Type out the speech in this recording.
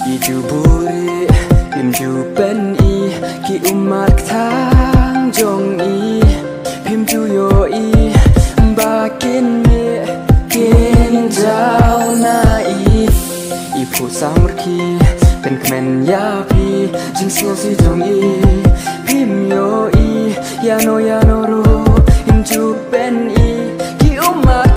Iju buri Pim ju ben i Ki umat thang jong i Pim ju yo i Bakin mi Kin jau na i I pu samur ki Pen kemen ya pi Jing slo si jong i Pim yo i Ya no ru Im ju ben i Ki umat